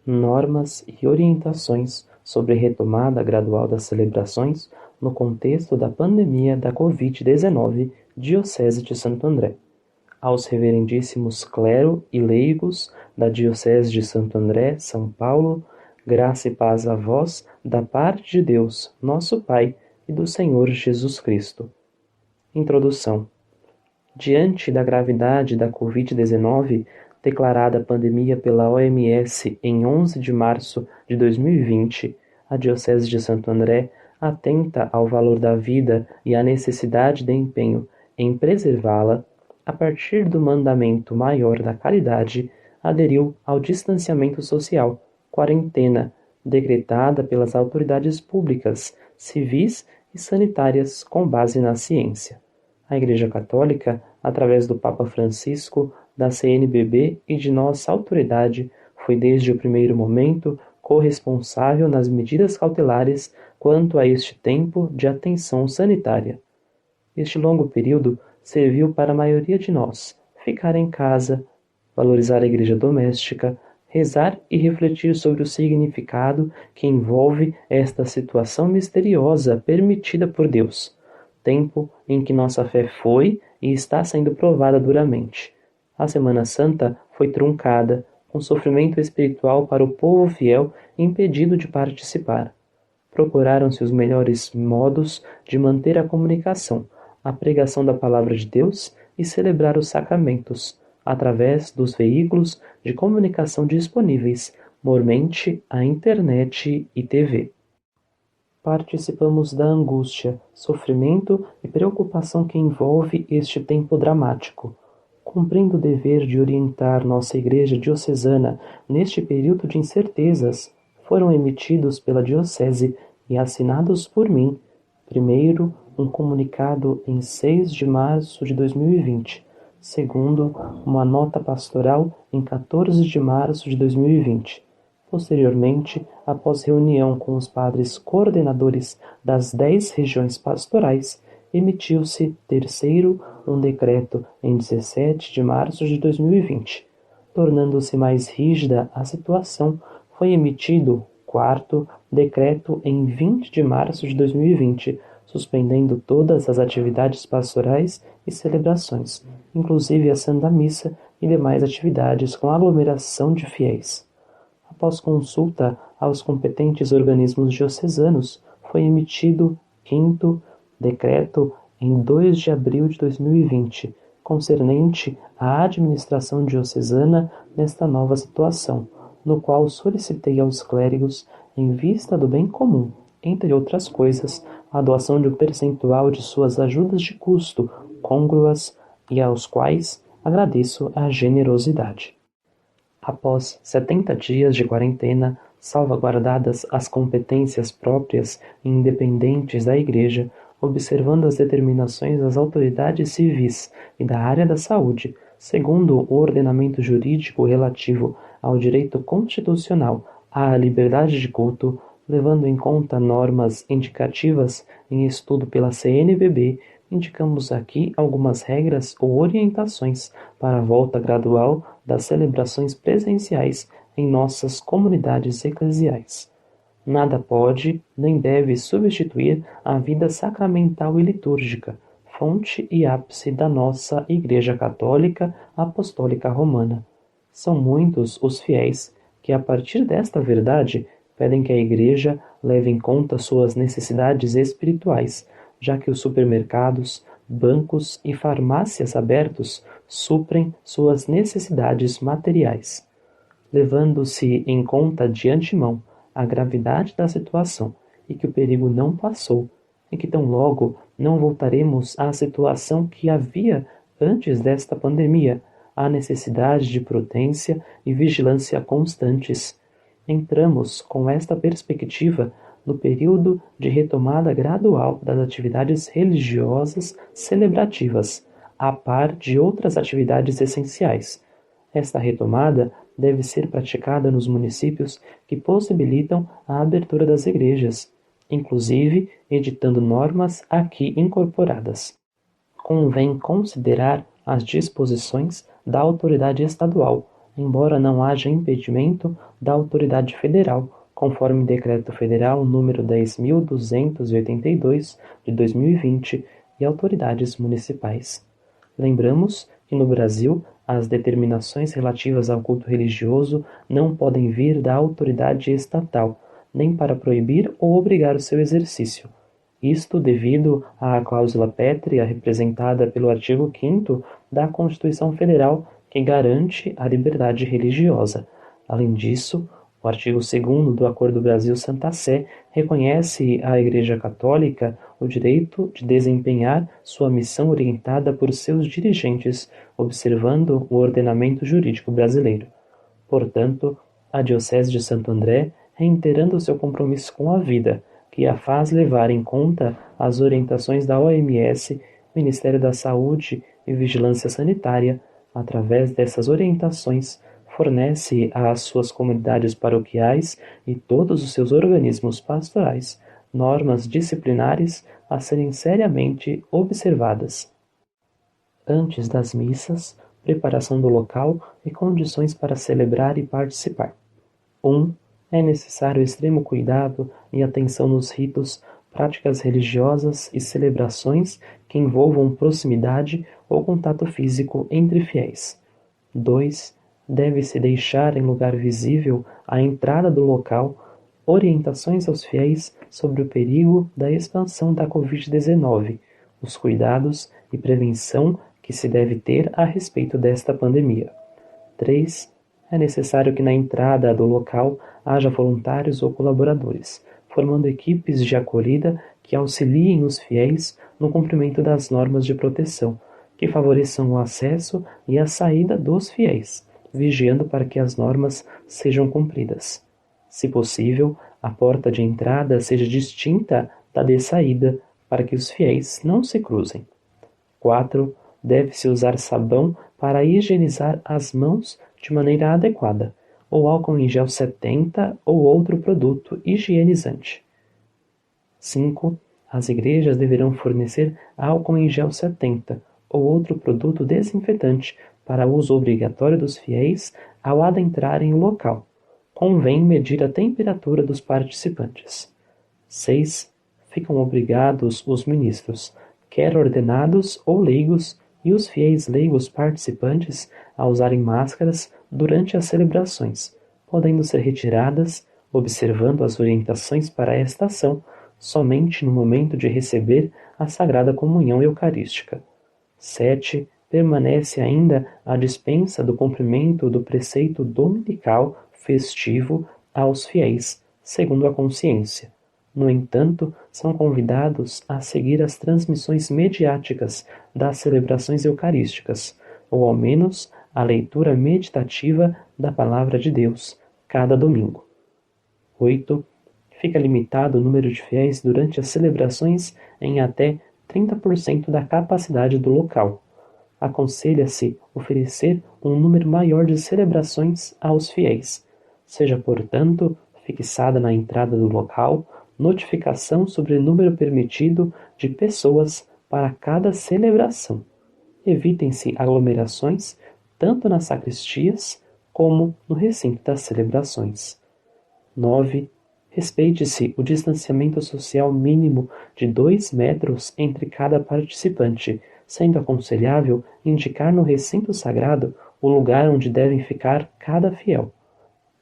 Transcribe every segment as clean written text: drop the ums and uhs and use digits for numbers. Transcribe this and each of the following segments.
normas e orientações sobre retomada gradual das celebrações no contexto da pandemia da Covid-19, Diocese de Santo André. Aos reverendíssimos clero e leigos da Diocese de Santo André, São Paulo, graça e paz a vós, da parte de Deus, nosso Pai, e do Senhor Jesus Cristo. Introdução. Diante da gravidade da Covid-19, declarada pandemia pela OMS em 11 de março de 2020, a Diocese de Santo André, atenta ao valor da vida e à necessidade de empenho em preservá-la, a partir do mandamento maior da caridade, aderiu ao distanciamento social, quarentena, decretada pelas autoridades públicas, civis e sanitárias com base na ciência. A Igreja Católica, através do Papa Francisco, da CNBB e de nossa autoridade, foi desde o primeiro momento corresponsável nas medidas cautelares quanto a este tempo de atenção sanitária. Este longo período serviu para a maioria de nós ficar em casa, valorizar a igreja doméstica, rezar e refletir sobre o significado que envolve esta situação misteriosa permitida por Deus. Tempo em que nossa fé foi e está sendo provada duramente. A Semana Santa foi truncada, com sofrimento espiritual para o povo fiel impedido de participar. Procuraram-se os melhores modos de manter a comunicação, a pregação da Palavra de Deus e celebrar os sacramentos, através dos veículos de comunicação disponíveis, mormente a internet e TV. Participamos da angústia, sofrimento e preocupação que envolve este tempo dramático. Cumprindo o dever de orientar nossa Igreja Diocesana neste período de incertezas, foram emitidos pela Diocese e assinados por mim, primeiro, um comunicado em 6 de março de 2020, segundo, uma nota pastoral em 14 de março de 2020. Posteriormente, após reunião com os padres coordenadores das 10 regiões pastorais, emitiu-se terceiro um decreto em 17 de março de 2020. Tornando-se mais rígida a situação, foi emitido quarto decreto em 20 de março de 2020, suspendendo todas as atividades pastorais e celebrações, inclusive a Santa Missa e demais atividades com aglomeração de fiéis. Após consulta aos competentes organismos diocesanos, foi emitido quinto decreto em 2 de abril de 2020, concernente à administração diocesana nesta nova situação, no qual solicitei aos clérigos, em vista do bem comum, entre outras coisas, a doação de um percentual de suas ajudas de custo côngruas e aos quais agradeço a generosidade. Após 70 dias de quarentena, salvaguardadas as competências próprias e independentes da Igreja, observando as determinações das autoridades civis e da área da saúde, segundo o ordenamento jurídico relativo ao direito constitucional à liberdade de culto, levando em conta normas indicativas em estudo pela CNBB, indicamos aqui algumas regras ou orientações para a volta gradual das celebrações presenciais em nossas comunidades eclesiais. Nada pode nem deve substituir a vida sacramental e litúrgica, fonte e ápice da nossa Igreja Católica Apostólica Romana. São muitos os fiéis que, a partir desta verdade, pedem que a Igreja leve em conta suas necessidades espirituais, já que os supermercados, bancos e farmácias abertos suprem suas necessidades materiais. Levando-se em conta de antemão a gravidade da situação e que o perigo não passou, e que tão logo não voltaremos à situação que havia antes desta pandemia, a necessidade de prudência e vigilância constantes. Entramos, com esta perspectiva, no período de retomada gradual das atividades religiosas celebrativas, a par de outras atividades essenciais. Esta retomada deve ser praticada nos municípios que possibilitam a abertura das igrejas, inclusive editando normas aqui incorporadas. Convém considerar as disposições da autoridade estadual, embora não haja impedimento da autoridade federal, conforme Decreto Federal número 10.282 de 2020 e autoridades municipais. Lembramos que no Brasil, as determinações relativas ao culto religioso não podem vir da autoridade estatal, nem para proibir ou obrigar o seu exercício. Isto devido à cláusula pétrea representada pelo artigo 5º da Constituição Federal, que garante a liberdade religiosa. Além disso, o artigo 2º do Acordo Brasil-Santa Sé reconhece à Igreja Católica o direito de desempenhar sua missão orientada por seus dirigentes, observando o ordenamento jurídico brasileiro. Portanto, a Diocese de Santo André, reiterando seu compromisso com a vida, que a faz levar em conta as orientações da OMS, Ministério da Saúde e Vigilância Sanitária, através dessas orientações, fornece às suas comunidades paroquiais e todos os seus organismos pastorais normas disciplinares a serem seriamente observadas. Antes das missas, preparação do local e condições para celebrar e participar. 1. É necessário extremo cuidado e atenção nos ritos, práticas religiosas e celebrações que envolvam proximidade ou contato físico entre fiéis. 2. Deve-se deixar em lugar visível à entrada do local orientações aos fiéis sobre o perigo da expansão da Covid-19, os cuidados e prevenção que se deve ter a respeito desta pandemia. 3. É necessário que na entrada do local haja voluntários ou colaboradores, formando equipes de acolhida que auxiliem os fiéis no cumprimento das normas de proteção, que favoreçam o acesso e a saída dos fiéis, vigiando para que as normas sejam cumpridas. Se possível, a porta de entrada seja distinta da de saída, para que os fiéis não se cruzem. 4. Deve-se usar sabão para higienizar as mãos de maneira adequada, ou álcool em gel 70 ou outro produto higienizante. 5. As igrejas deverão fornecer álcool em gel 70 ou outro produto desinfetante para uso obrigatório dos fiéis ao adentrarem o local. Convém medir a temperatura dos participantes. 6. Ficam obrigados os ministros, quer ordenados ou leigos, e os fiéis leigos participantes a usarem máscaras durante as celebrações, podendo ser retiradas, observando as orientações para esta ação, somente no momento de receber a Sagrada Comunhão Eucarística. 7. Permanece ainda a dispensa do cumprimento do preceito dominical festivo aos fiéis, segundo a consciência. No entanto, são convidados a seguir as transmissões mediáticas das celebrações eucarísticas, ou ao menos a leitura meditativa da Palavra de Deus, cada domingo. 8. Fica limitado o número de fiéis durante as celebrações em até 30% da capacidade do local. Aconselha-se oferecer um número maior de celebrações aos fiéis. Seja, portanto, fixada na entrada do local notificação sobre o número permitido de pessoas para cada celebração. Evitem-se aglomerações tanto nas sacristias como no recinto das celebrações. 9. Respeite-se o distanciamento social mínimo de 2 metros entre cada participante, sendo aconselhável indicar no recinto sagrado o lugar onde devem ficar cada fiel,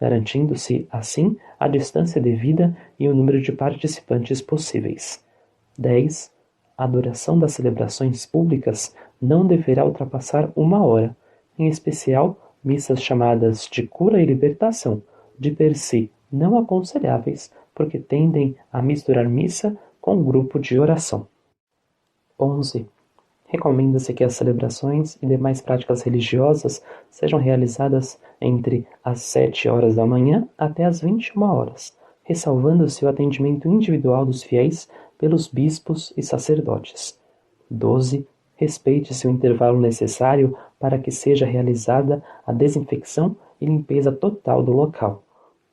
garantindo-se, assim, a distância devida e o número de participantes possíveis. 10. A duração das celebrações públicas não deverá ultrapassar 1 hora, em especial missas chamadas de cura e libertação, de per si não aconselháveis, porque tendem a misturar missa com grupo de oração. 11. Recomenda-se que as celebrações e demais práticas religiosas sejam realizadas entre as 7 horas da manhã até as 21 horas, ressalvando-se o atendimento individual dos fiéis pelos bispos e sacerdotes. 12. Respeite-se o intervalo necessário para que seja realizada a desinfecção e limpeza total do local.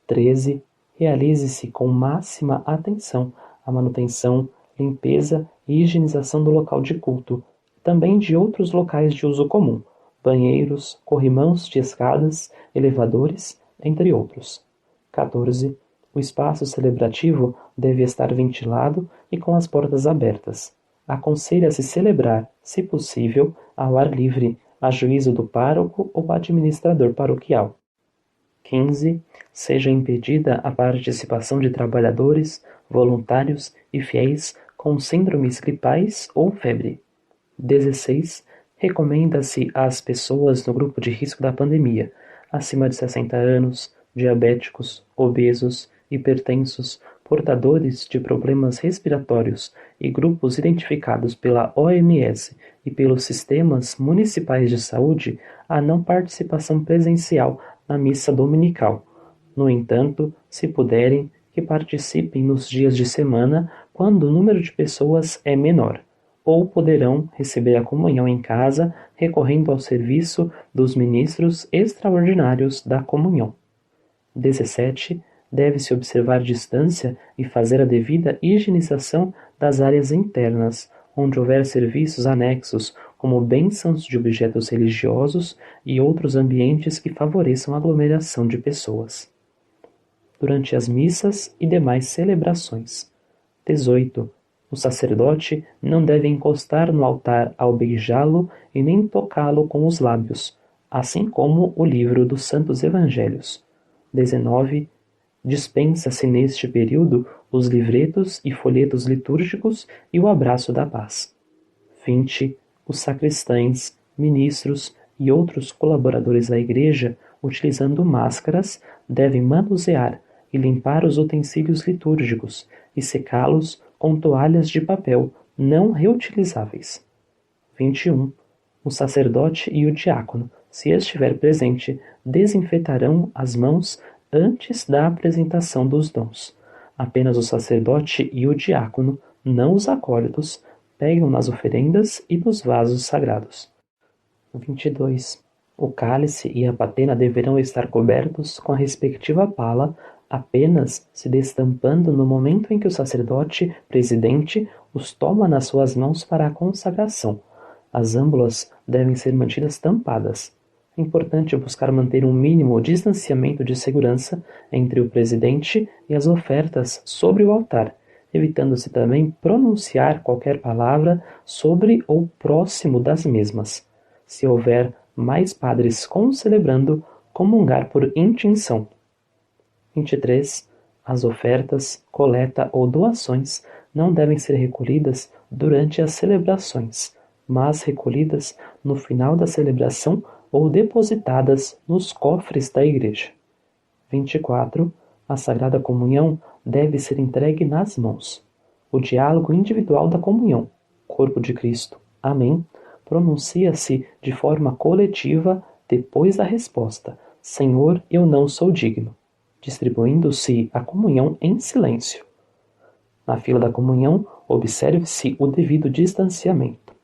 13. Realize-se com máxima atenção a manutenção, limpeza e higienização do local de culto, também de outros locais de uso comum, banheiros, corrimãos de escadas, elevadores, entre outros. 14. O espaço celebrativo deve estar ventilado e com as portas abertas. Aconselha-se celebrar, se possível, ao ar livre, a juízo do pároco ou administrador paroquial. 15. Seja impedida a participação de trabalhadores, voluntários e fiéis com síndromes gripais ou febre. 16. Recomenda-se às pessoas no grupo de risco da pandemia, acima de 60 anos, diabéticos, obesos, hipertensos, portadores de problemas respiratórios e grupos identificados pela OMS e pelos sistemas municipais de saúde a não participação presencial na missa dominical. No entanto, se puderem, que participem nos dias de semana quando o número de pessoas é menor, ou poderão receber a comunhão em casa recorrendo ao serviço dos ministros extraordinários da comunhão. 17. Deve-se observar distância e fazer a devida higienização das áreas internas, onde houver serviços anexos, como bênçãos de objetos religiosos e outros ambientes que favoreçam a aglomeração de pessoas. Durante as missas e demais celebrações. 18. O sacerdote não deve encostar no altar ao beijá-lo e nem tocá-lo com os lábios, assim como o livro dos Santos Evangelhos. 19. Dispensa-se neste período os livretos e folhetos litúrgicos e o abraço da paz. 20. Os sacristães, ministros e outros colaboradores da igreja, utilizando máscaras, devem manusear e limpar os utensílios litúrgicos e secá-los com toalhas de papel não reutilizáveis. 21. O sacerdote e o diácono, se estiver presente, desinfetarão as mãos antes da apresentação dos dons. Apenas o sacerdote e o diácono, não os acólitos, pegam nas oferendas e nos vasos sagrados. 22. O cálice e a patena deverão estar cobertos com a respectiva pala, apenas se destampando no momento em que o sacerdote presidente os toma nas suas mãos para a consagração. As âmbulas devem ser mantidas tampadas. É importante buscar manter um mínimo distanciamento de segurança entre o presidente e as ofertas sobre o altar, evitando-se também pronunciar qualquer palavra sobre ou próximo das mesmas. Se houver mais padres concelebrando, comungar por intinção. 23. As ofertas, coleta ou doações não devem ser recolhidas durante as celebrações, mas recolhidas no final da celebração ou depositadas nos cofres da igreja. 24. A Sagrada Comunhão deve ser entregue nas mãos. O diálogo individual da comunhão, corpo de Cristo, amém, pronuncia-se de forma coletiva depois da resposta, Senhor, eu não sou digno, distribuindo-se a comunhão em silêncio. Na fila da comunhão, observe-se o devido distanciamento.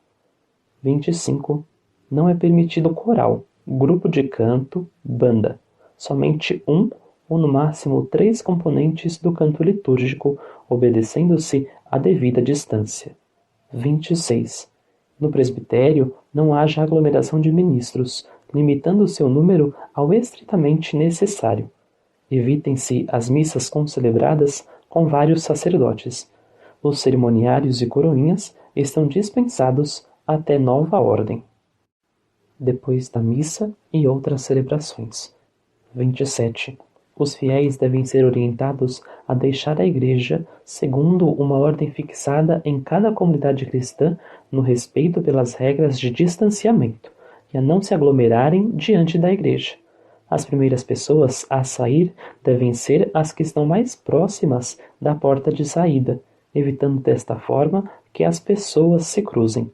25. Não é permitido coral, grupo de canto, banda. Somente um ou no máximo 3 componentes do canto litúrgico, obedecendo-se à devida distância. 26. No presbitério, não haja aglomeração de ministros, limitando seu número ao estritamente necessário. Evitem-se as missas concelebradas com vários sacerdotes. Os cerimoniários e coroinhas estão dispensados até nova ordem. Depois da missa e outras celebrações. 27. Os fiéis devem ser orientados a deixar a igreja segundo uma ordem fixada em cada comunidade cristã no respeito pelas regras de distanciamento e a não se aglomerarem diante da igreja. As primeiras pessoas a sair devem ser as que estão mais próximas da porta de saída, evitando desta forma que as pessoas se cruzem.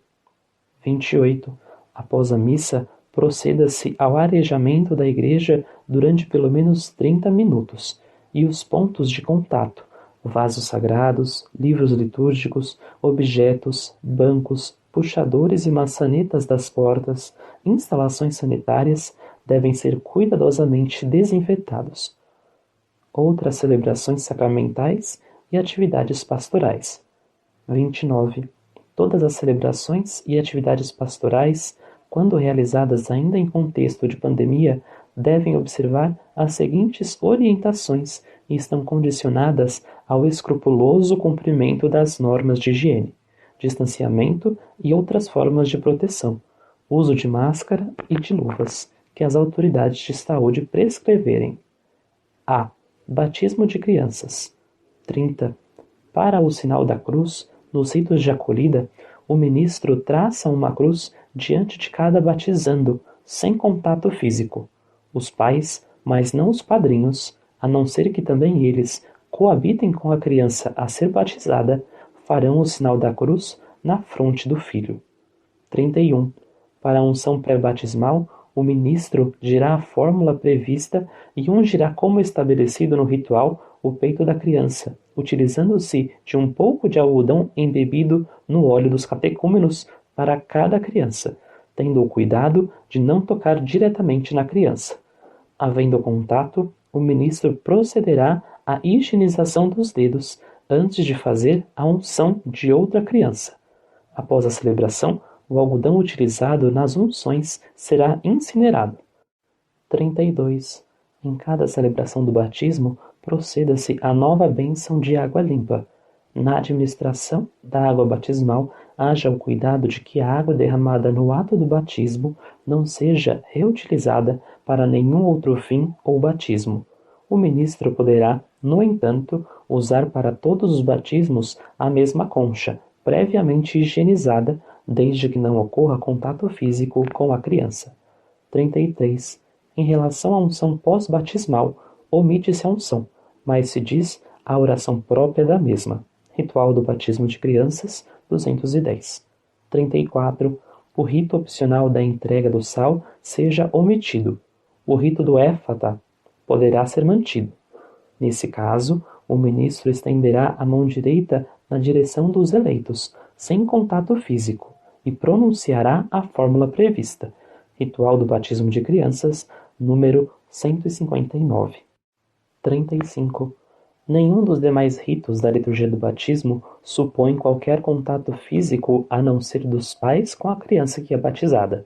28. Após a missa, proceda-se ao arejamento da igreja durante pelo menos 30 minutos, e os pontos de contato, vasos sagrados, livros litúrgicos, objetos, bancos, puxadores e maçanetas das portas, instalações sanitárias, devem ser cuidadosamente desinfetados. Outras celebrações sacramentais e atividades pastorais. 29. Todas as celebrações e atividades pastorais quando realizadas ainda em contexto de pandemia, devem observar as seguintes orientações e estão condicionadas ao escrupuloso cumprimento das normas de higiene, distanciamento e outras formas de proteção, uso de máscara e de luvas, que as autoridades de saúde prescreverem. A. Batismo de crianças. 30. Para o sinal da cruz, nos ritos de acolhida, o ministro traça uma cruz diante de cada batizando, sem contato físico. Os pais, mas não os padrinhos, a não ser que também eles coabitem com a criança a ser batizada, farão o sinal da cruz na fronte do filho. 31. Para a unção pré-batismal, o ministro dirá a fórmula prevista e ungirá como estabelecido no ritual o peito da criança, utilizando-se de um pouco de algodão embebido no óleo dos catecúmenos para cada criança, tendo o cuidado de não tocar diretamente na criança. Havendo contato, o ministro procederá à higienização dos dedos antes de fazer a unção de outra criança. Após a celebração, o algodão utilizado nas unções será incinerado. 32. Em cada celebração do batismo, proceda-se à nova bênção de água limpa. Na administração da água batismal, haja o cuidado de que a água derramada no ato do batismo não seja reutilizada para nenhum outro fim ou batismo. O ministro poderá, no entanto, usar para todos os batismos a mesma concha, previamente higienizada, desde que não ocorra contato físico com a criança. 33. Em relação à unção pós-batismal, omite-se a unção, mas se diz a oração própria da mesma. Ritual do batismo de crianças, 210. 34. O rito opcional da entrega do sal seja omitido. O rito do éfata poderá ser mantido. Nesse caso, o ministro estenderá a mão direita na direção dos eleitos, sem contato físico, e pronunciará a fórmula prevista. Ritual do batismo de crianças, número 159. 35. Nenhum dos demais ritos da liturgia do batismo supõe qualquer contato físico a não ser dos pais com a criança que é batizada.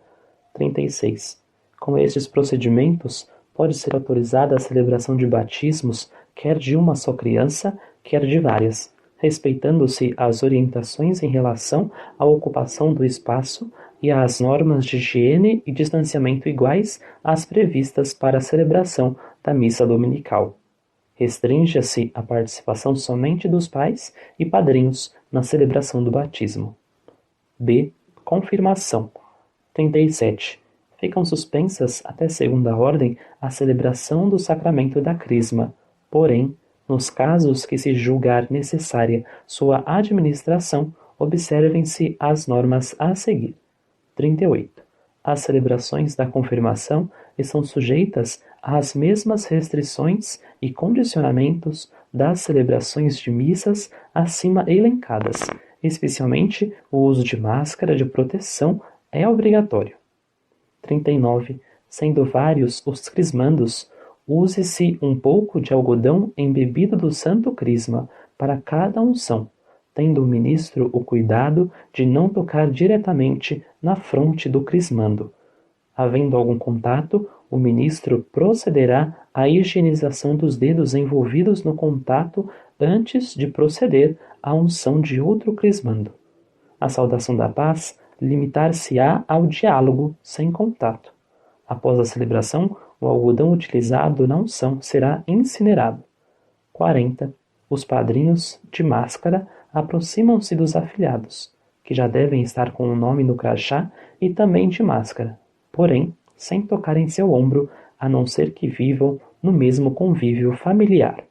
36. Com estes procedimentos, pode ser autorizada a celebração de batismos quer de uma só criança, quer de várias, respeitando-se as orientações em relação à ocupação do espaço e às normas de higiene e distanciamento iguais às previstas para a celebração da missa dominical. Restringe-se a participação somente dos pais e padrinhos na celebração do batismo. B. Confirmação. 37. Ficam suspensas até segunda ordem a celebração do sacramento da crisma, porém, nos casos que se julgar necessária sua administração, observem-se as normas a seguir. 38. As celebrações da confirmação estão sujeitas às mesmas restrições e condicionamentos das celebrações de missas acima elencadas, especialmente o uso de máscara de proteção é obrigatório. 39. Sendo vários os crismandos, use-se um pouco de algodão embebido do santo crisma para cada unção, tendo o ministro o cuidado de não tocar diretamente na fronte do crismando. Havendo algum contato, o ministro procederá à higienização dos dedos envolvidos no contato antes de proceder à unção de outro crismando. A saudação da paz limitar-se-á ao diálogo sem contato. Após a celebração, o algodão utilizado na unção será incinerado. 40. Os padrinhos, de máscara, aproximam-se dos afilhados, que já devem estar com o nome no crachá e também de máscara, porém, sem tocar em seu ombro, a não ser que vivam no mesmo convívio familiar.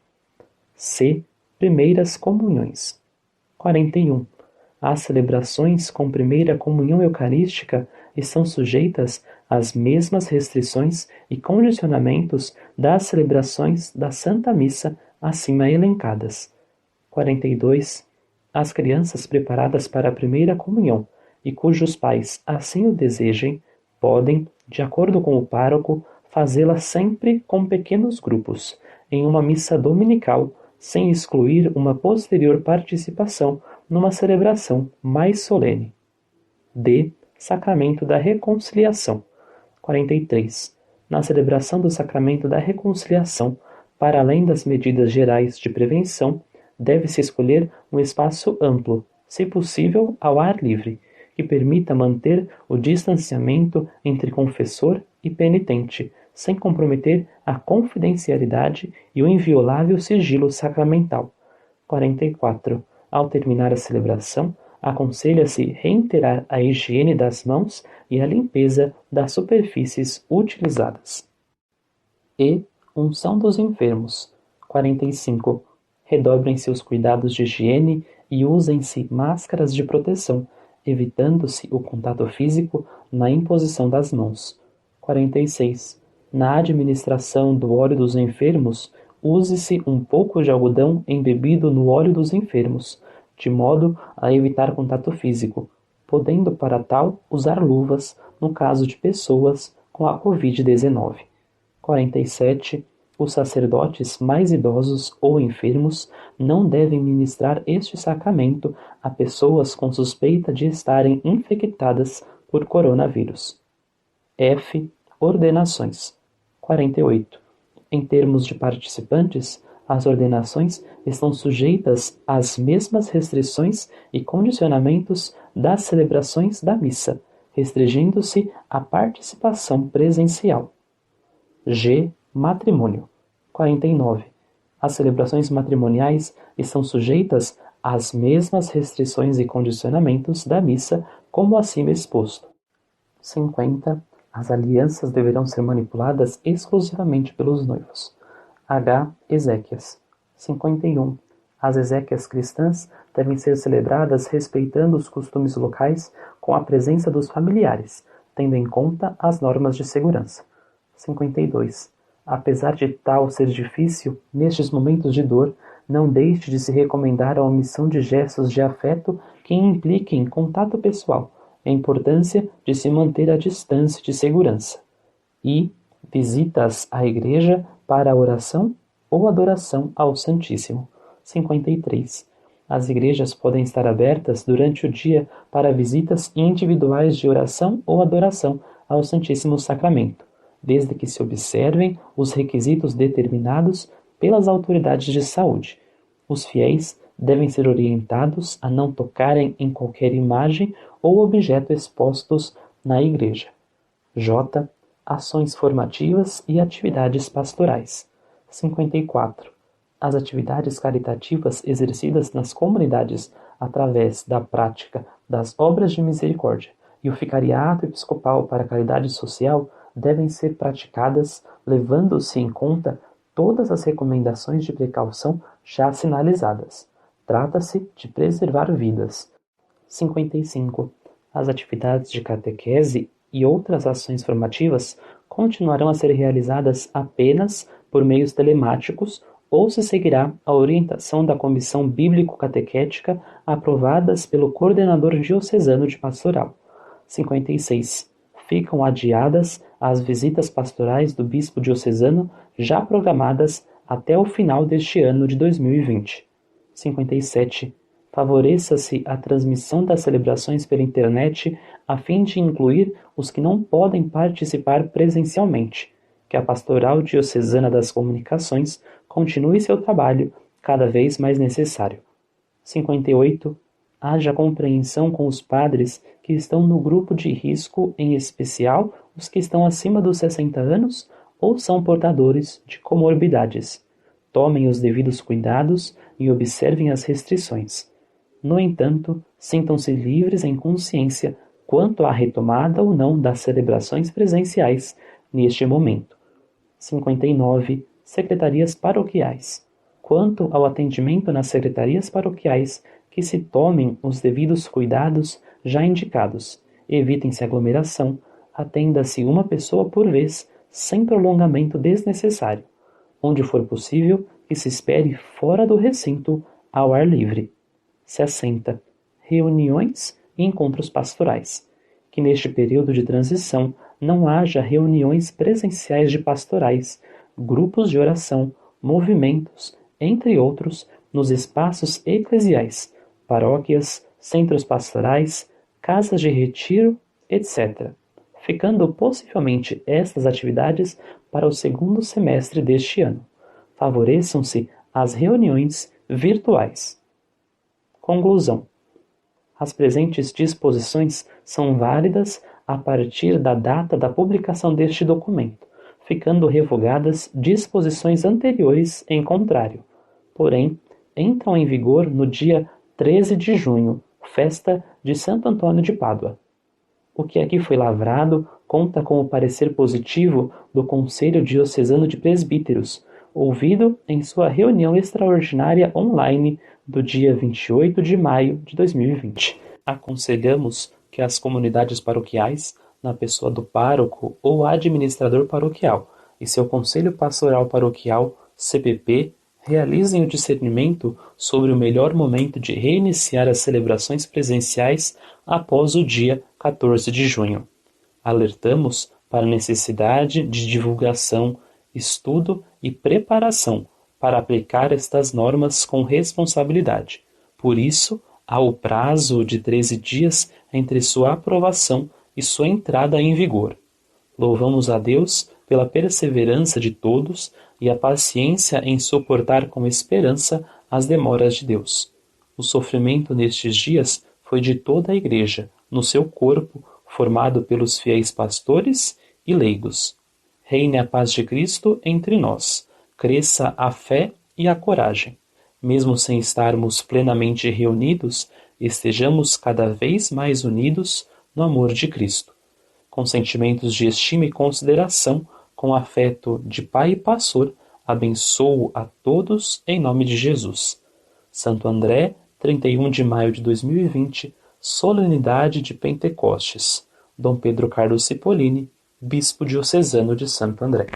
C. Primeiras comunhões. 41. As celebrações com primeira comunhão eucarística estão sujeitas às mesmas restrições e condicionamentos das celebrações da Santa Missa acima elencadas. 42. As crianças preparadas para a primeira comunhão e cujos pais assim o desejem, podem, de acordo com o pároco, fazê-la sempre com pequenos grupos, em uma missa dominical, sem excluir uma posterior participação numa celebração mais solene. D. Sacramento da Reconciliação. 43. Na celebração do Sacramento da Reconciliação, para além das medidas gerais de prevenção, deve-se escolher um espaço amplo, se possível ao ar livre, que permita manter o distanciamento entre confessor e penitente, sem comprometer a confidencialidade e o inviolável sigilo sacramental. 44. Ao terminar a celebração, aconselha-se reiterar a higiene das mãos e a limpeza das superfícies utilizadas. E unção dos enfermos. 45. Redobrem-se os cuidados de higiene e usem-se máscaras de proteção, evitando-se o contato físico na imposição das mãos. 46. Na administração do óleo dos enfermos, use-se um pouco de algodão embebido no óleo dos enfermos, de modo a evitar contato físico, podendo para tal usar luvas no caso de pessoas com a Covid-19. 47. Os sacerdotes mais idosos ou enfermos não devem ministrar este sacramento a pessoas com suspeita de estarem infectadas por coronavírus. F. Ordenações. 48. Em termos de participantes, as ordenações estão sujeitas às mesmas restrições e condicionamentos das celebrações da missa, restringindo-se à participação presencial. G. Matrimônio. 49. As celebrações matrimoniais estão sujeitas às mesmas restrições e condicionamentos da missa, como acima exposto. 50. As alianças deverão ser manipuladas exclusivamente pelos noivos. H. Exéquias. 51. As exéquias cristãs devem ser celebradas respeitando os costumes locais com a presença dos familiares, tendo em conta as normas de segurança. 52. Apesar de tal ser difícil, nestes momentos de dor, não deixe de se recomendar a omissão de gestos de afeto que impliquem contato pessoal, a importância de se manter a distância de segurança. E visitas à igreja para a oração ou adoração ao Santíssimo. 53. As igrejas podem estar abertas durante o dia para visitas individuais de oração ou adoração ao Santíssimo Sacramento, desde que se observem os requisitos determinados pelas autoridades de saúde. Os fiéis devem ser orientados a não tocarem em qualquer imagem ou objeto expostos na igreja. J. Ações formativas e atividades pastorais. 54. As atividades caritativas exercidas nas comunidades através da prática das obras de misericórdia e o vicariato episcopal para a caridade social devem ser praticadas levando-se em conta todas as recomendações de precaução já sinalizadas. Trata-se de preservar vidas. 55. As atividades de catequese e outras ações formativas continuarão a ser realizadas apenas por meios telemáticos ou se seguirá a orientação da Comissão Bíblico-Catequética aprovadas pelo Coordenador Diocesano de Pastoral. 56. Ficam adiadas as visitas pastorais do Bispo Diocesano já programadas até o final deste ano de 2020. 57. Favoreça-se a transmissão das celebrações pela internet a fim de incluir os que não podem participar presencialmente, que a Pastoral Diocesana das Comunicações continue seu trabalho cada vez mais necessário. 58. Haja compreensão com os padres que estão no grupo de risco, em especial os que estão acima dos 60 anos ou são portadores de comorbidades. Tomem os devidos cuidados e observem as restrições. No entanto, sintam-se livres em consciência quanto à retomada ou não das celebrações presenciais neste momento. 59. Secretarias paroquiais. Quanto ao atendimento nas secretarias paroquiais, que se tomem os devidos cuidados já indicados. Evitem-se aglomeração, atenda-se uma pessoa por vez, sem prolongamento desnecessário. Onde for possível, que se espere fora do recinto, ao ar livre. 60. Reuniões e encontros pastorais. Que neste período de transição não haja reuniões presenciais de pastorais, grupos de oração, movimentos, entre outros, nos espaços eclesiais, paróquias, centros pastorais, casas de retiro etc., ficando possivelmente estas atividades para o segundo semestre deste ano. Favoreçam-se as reuniões virtuais. Conclusão. As presentes disposições são válidas a partir da data da publicação deste documento, ficando revogadas disposições anteriores em contrário. Porém, entram em vigor no dia 13 de junho, festa de Santo Antônio de Pádua. O que aqui foi lavrado conta com o parecer positivo do Conselho Diocesano de Presbíteros, ouvido em sua reunião extraordinária online do dia 28 de maio de 2020. Aconselhamos que as comunidades paroquiais, na pessoa do pároco ou administrador paroquial e seu Conselho Pastoral Paroquial, CPP, realizem o discernimento sobre o melhor momento de reiniciar as celebrações presenciais após o dia 14 de junho. Alertamos para a necessidade de divulgação, estudo e preparação para aplicar estas normas com responsabilidade. Por isso, há o prazo de 13 dias entre sua aprovação e sua entrada em vigor. Louvamos a Deus pela perseverança de todos e a paciência em suportar com esperança as demoras de Deus. O sofrimento nestes dias foi de toda a Igreja, no seu corpo, formado pelos fiéis pastores e leigos. Reine a paz de Cristo entre nós, cresça a fé e a coragem. Mesmo sem estarmos plenamente reunidos, estejamos cada vez mais unidos no amor de Cristo. Com sentimentos de estima e consideração, com afeto de pai e pastor, abençoo a todos em nome de Jesus. Santo André, 31 de maio de 2020, solenidade de Pentecostes. Dom Pedro Carlos Cipollini, Bispo Diocesano de Santo André.